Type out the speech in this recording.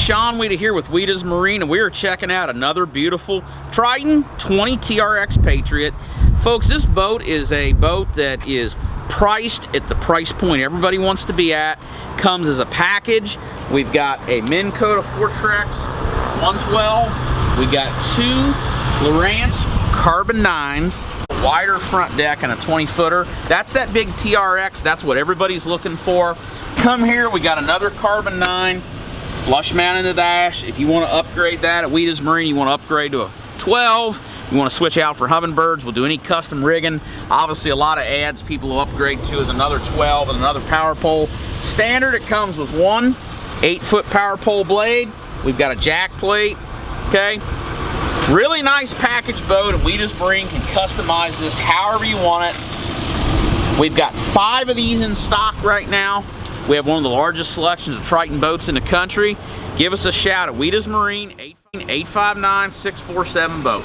Sean Wieda here with Wiedas Marine, and we are checking out another beautiful Triton 20 TRX Patriot. Folks, this boat is a boat that is priced at the price point everybody wants to be at. Comes as a package. We've got a Minn Kota Fortrex 112. We got two Lowrance Carbon 9s, a wider front deck, and a 20-footer. That's that big TRX. That's what everybody's looking for. Come here, we got another Carbon 9. Flush mount in the dash. If you want to upgrade that at Wiedas Marine, you want to upgrade to a 12, you want to switch out for Humminbirds, we'll do any custom rigging. Obviously a lot of ads people will upgrade to is another 12 and another power pole. Standard, it comes with one 8-foot power pole blade. We've got a jack plate, okay? Really nice package boat, and Wiedas Marine can customize this however you want it. We've got 5 of these in stock right now. We have one of the largest selections of Triton boats in the country. Give us a shout at Wiedas Marine, 859-647 boat.